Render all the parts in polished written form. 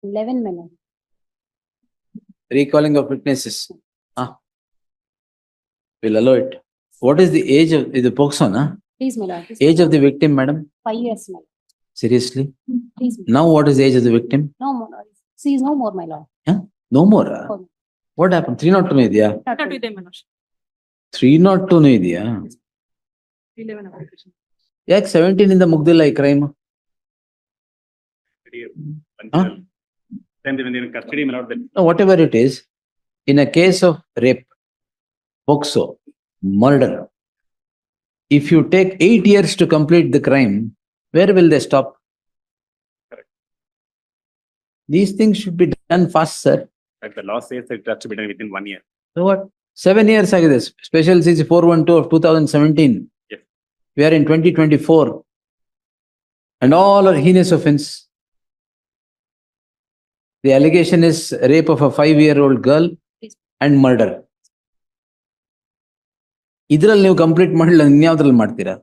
11 minutes. Recalling of witnesses. We'll allow it. What is the age of the Pocso, na? Please, my lord. Age of the victim, madam? 5 years, my lord. Seriously? Please, my lord. Now what is the age of the victim? No more. She is no more, my lord. No more. No. What happened? 302 ಇದೆಯಾ? Not Not to- with them, Manoj. 302 ಇದೆಯಾ? 11 application. ಯಾಕೆ 17 ಇಂದ ಮುಗ್ದಿಲ್ಲ ಈ crime? Custody, my lord. No, whatever it is, in a case of rape, Pocso, murder, if you take 8 years to complete the crime, where will they stop? Correct. These things should be done fast, sir. Like the law says, it has to be done within 1 year. So what? 7 years ಆಗಿದೆ. Special CC 412 of 2017. Yes. We are in 2024. And all are heinous offense. The allegation is rape of a 5-year-old girl and murder. ಇದ್ರಲ್ಲಿ ನೀವು complete ಮಾಡಲಿಲ್ಲ, ಇನ್ಯಾವ್ದ್ರಲ್ಲಿ ಮಾಡ್ತೀರಾ?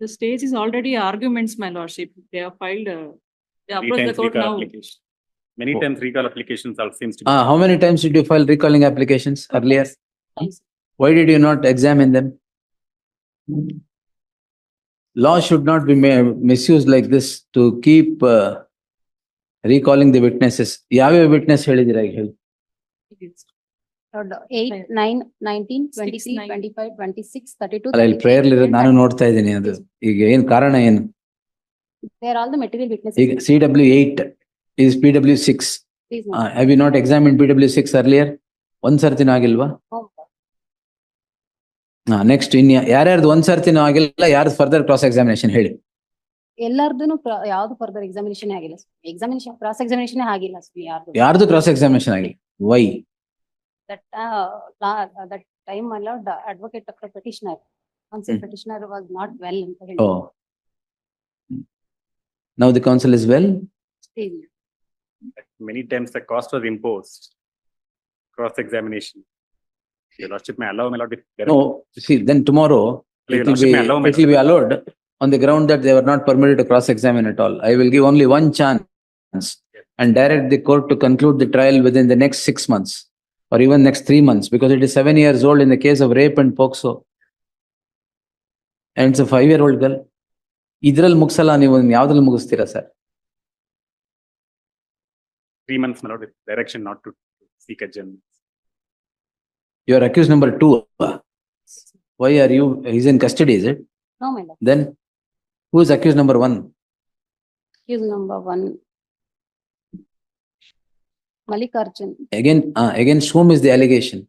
The stage is already arguments, my lordship. They have filed, they Three approached the times court recall now. application. Many times recall applications also seems to be. How many times did you file recalling applications earlier? Times. Why did you not examine them? Law should not be misused like this to keep recalling the witnesses. ಯಾವ್ಯಾವ witness ಹೇಳಿದಿರಾ ಈಗ ಹೇಳಿ? Lord, 8, 9, 19, 23, 9. 25, 26, 32. ಅಲ್ಲ ಇಲ್ಲಿ 33, prayer ಇರೋದು ನಾನು 30. ನೋಡ್ತಾ ಇದ್ದೀನಿ. ಅದು ಈಗ ಏನ್ ಕಾರಣ ಏನು? They are all the material witnesses. ಈಗ CW8 is PW6. Please, my lord. Have you not examined PW6 earlier? ಒಂದ್ ಸರ್ತಿನೂ ಆಗಿಲ್ವಾ? No, my lord. ನೆಕ್ಸ್ಟ್ ಯಾರ್ಯಾರ್ದು ಒಂದ್ ಸರ್ತಿನೂ ಆಗಿಲ್ಲ, ಯಾರ್ದು ಫರ್ದರ್ ಕ್ರಾಸ್ ಎಕ್ಸಾಮಿನೇಷನ್ ಹೇಳಿ? ಎಲ್ಲಾರ್ದುನು ಯಾವ್ದು ಫರ್ದರ್ ಎಕ್ಸಾಮಿನೇಷನ್ ಆಗಿಲ್ಲ. ಎಕ್ಸಾಮಿನೇಷನ್ ಕ್ರಾಸ್ ಎಕ್ಸಾಮಿನೇಷನ್ ಆಗಿಲ್ಲ ಯಾರ್ದು. ಯಾರ್ದು ಕ್ರಾಸ್ ಎಕ್ಸಾಮಿನೇಷನ್ ಆಗಿಲ್ಲ? Y? That time, my lord, the advocate of the petitioner, counsel petitioner was not well. ಅಂತ ಹೇಳಿ. Oh. Now the counsel is well? Please. Many times the cost was imposed. Cross examination. Your lordship may allow, my lord. No, see, then tomorrow Your it will lordship may allow, my be allowed on the ground that they were not permitted to cross examine at all. I will give only one chance and direct the court to conclude the trial within the next 6 months or even next 3 months, because it is 7 years old in the case of rape and Pocso. And it's a 5-year-old girl. ಇದ್ರಲ್ಲಿ ಮುಗಿಸಲ್ಲ, ನೀವು ಯಾವ್ದ್ರಲ್ಲಿ ಮುಗಿಸ್ತೀರಾ sir? 3 months, my lord, with direction not to seek adjournment. You are accused number 2. Why are you? He's in custody, is it? No, my lord. Then who is accused number 1? Accused number 1. Mallikarjun. Against whom is the allegation?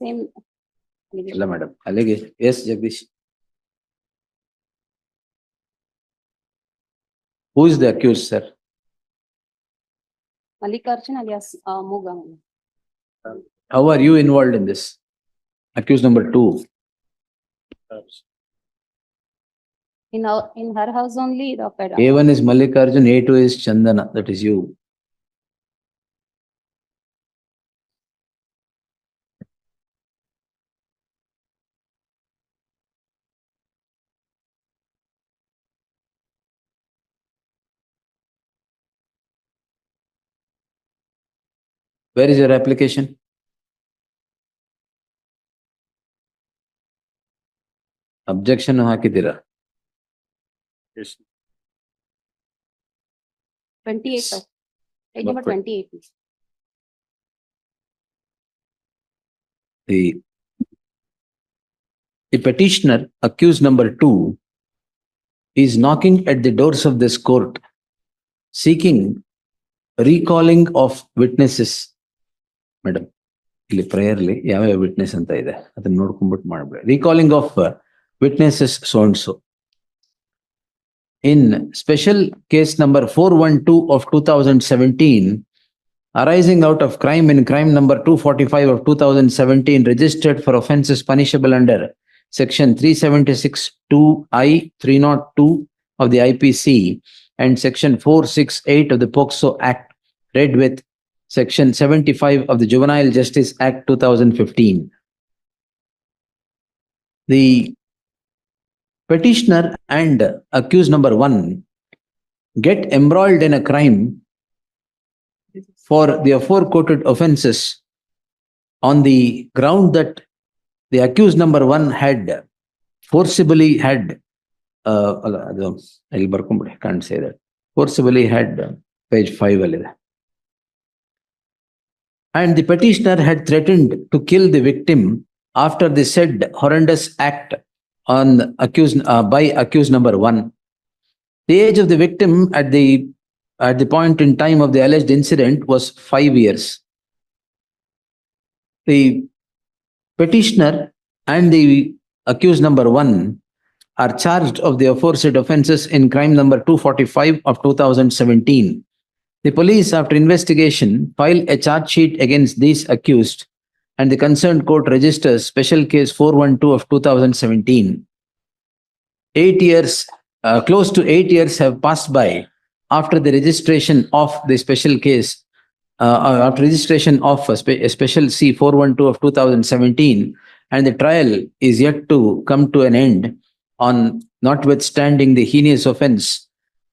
Same. ಇಲ್ಲ madam, allegation. Yes, Jagdish. Who is the accused, sir? Mallikarjun alias Muga. How are you involved in this? Accused number 2. In her house only, the A1 is Mallikarjun, A2 is Chandana, that is you. Where is your application? Objection ಹಾಕಿದ್ದೀರಾ? Yes. 28. Page number 28. The petitioner, accused number 2, is knocking at the doors of this court, seeking recalling of witnesses. Madam, ಇಲ್ಲಿ ಪ್ರೇಯರ್ಲಿ ಯಾವ witness ಅಂತ ಇದೆ ಅದನ್ನ ನೋಡ್ಕೊಂಡ್ಬಿಟ್ಟು ಮಾಡ್ಬೇಡಿ. Recalling of witnesses so and so. In special case number 412 of 2017, arising out of crime in crime number 245 of 2017, registered for offences punishable under section 376(2)(I), 302 of the IPC and section 468 of the Pocso Act, read with section 75 of the Juvenile Justice Act 2015. The petitioner and accused number 1 get embroiled in a crime for the aforequoted offences on the ground that the accused number one had forcibly had, I'll can't say that, forcibly had page 5 alide. And the petitioner had threatened to kill the victim after the said horrendous act on accused by accused number one. The age of the victim at the point in time of the alleged incident was 5 years. The petitioner and the accused number one are charged of the aforesaid offences in crime number 245 of 2017. The police, after investigation, file a charge sheet against these accused, and the concerned court registers special case 412 of 2017. 8 years, close to 8 years have passed by after the registration of the special case, after registration of a special C 412 of 2017, and the trial is yet to come to an end on notwithstanding the heinous offence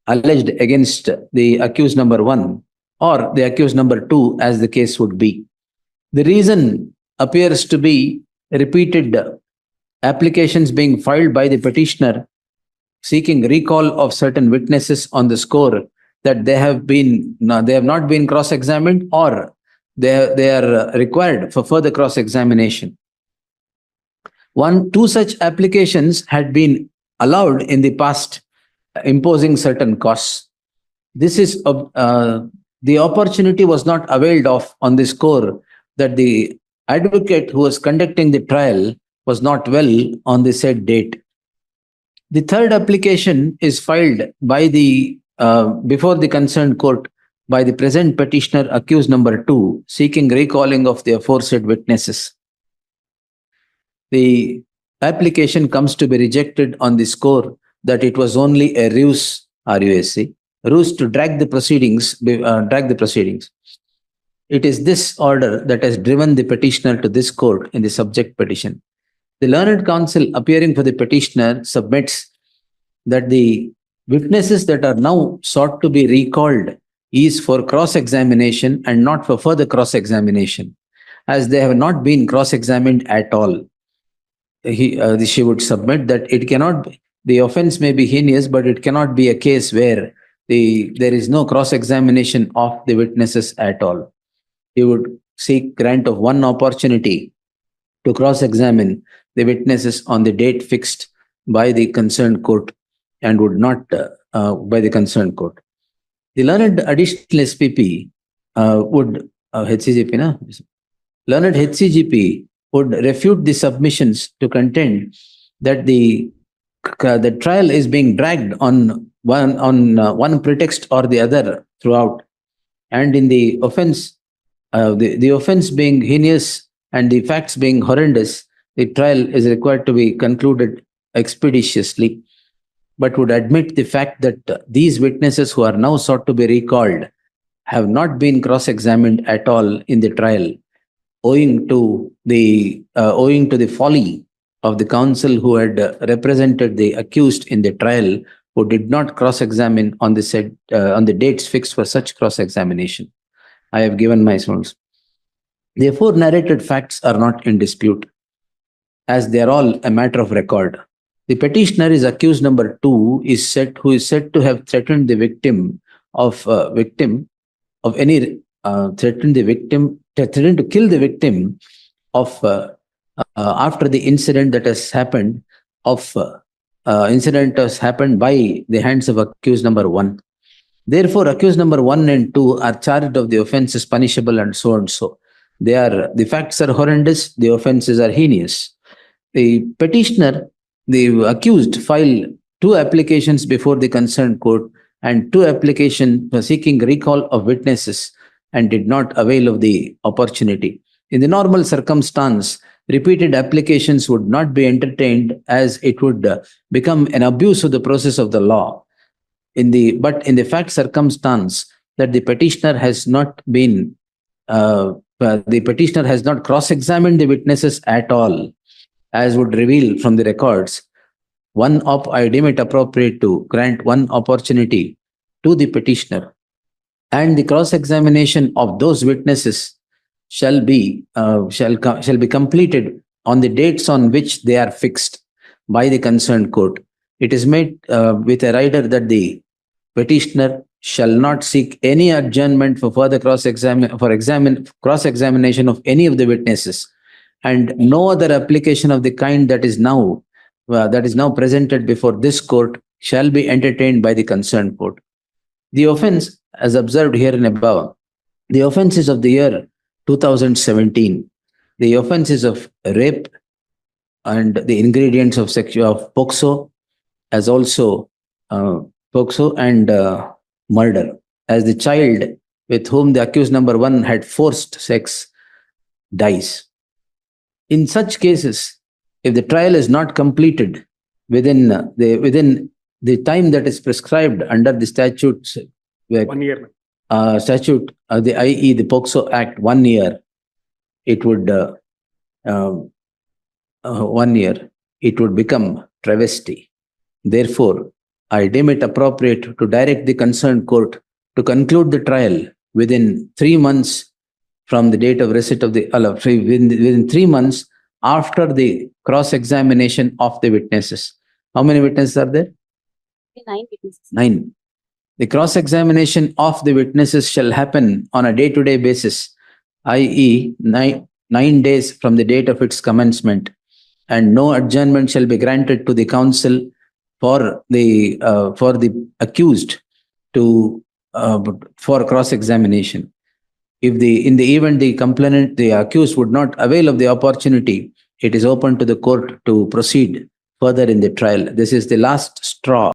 alleged against the accused number one or the accused number two, as the case would be. The reason appears to be repeated applications being filed by the petitioner seeking recall of certain witnesses on the score that they have not been cross-examined, or they are required for further cross-examination. Two such applications had been allowed in the past, imposing certain costs. This is the opportunity was not availed of on the score that the advocate who was conducting the trial was not well on the said date. The third application is filed by the before the concerned court by the present petitioner accused number two, seeking recalling of the aforesaid witnesses. The application comes to be rejected on the score that it was only a ruse, RUSC, ruse to drag the proceedings. It is this order that has driven the petitioner to this court in the subject petition. The learned counsel appearing for the petitioner submits that the witnesses that are now sought to be recalled is for cross-examination and not for further cross-examination, as they have not been cross-examined at all. She would submit that it cannot be, the offense may be heinous, but it cannot be a case where there is no cross-examination of the witnesses at all. He would seek grant of one opportunity to cross-examine the witnesses on the date fixed by the concerned court and would not by the concerned court. The learned additional SPP would learned HCGP would refute the submissions to contend that the trial is being dragged on one pretext or the other throughout, and in the offense, the offense being heinous and the facts being horrendous, the trial is required to be concluded expeditiously, but would admit the fact that these witnesses who are now sought to be recalled have not been cross-examined at all in the trial, owing to the folly of the counsel who had represented the accused in the trial, who did not cross-examine on the dates fixed for such cross-examination. I have given my source. The aforenarrated facts are not in dispute, as they are all a matter of record. The petitioner is accused number two, who is said to have threatened the victim threatened to kill the victim of after the incident that has happened by the hands of accused number one. Therefore, accused number 1 and 2 are charged of the offences punishable and so and so. The facts are horrendous, the offences are heinous. The petitioner, the accused, filed 2 applications before the concerned court and 2 applications for seeking recall of witnesses and did not avail of the opportunity. In the normal circumstance, repeated applications would not be entertained, as it would become an abuse of the process of the law. But in the fact circumstance that the petitioner has not cross-examined the witnesses at all, as would reveal from the records, I deem it appropriate to grant one opportunity to the petitioner, and the cross-examination of those witnesses shall be completed on the dates on which they are fixed by the concerned court. It is made with a rider that the petitioner shall not seek any adjournment for further cross-examination of any of the witnesses, and no other application of the kind that is now presented before this court shall be entertained by the concerned court. The offense, as observed here and above, the offense is of the year 2017. The offense is of rape and the ingredients of Pocso, as also Pocso and murder, as the child with whom the accused number 1 had forced sex dies. In such cases, if the trial is not completed within the time that is prescribed under the statutes, 1 year. i.e. the Pocso Act, 1 year, it would 1 year, it would become travesty. Therefore, I deem it appropriate to direct the concerned court to conclude the trial within 3 months from the date of receipt of the within 3 months after the cross-examination of the witnesses. How many witnesses are there? 9 witnesses. 9. The cross-examination of the witnesses shall happen on a day-to-day basis, i.e. 9 days from the date of its commencement, and no adjournment shall be granted to the counsel for the accused for cross-examination. In the event the accused would not avail of the opportunity, it is open to the court to proceed further in the trial. This is the last straw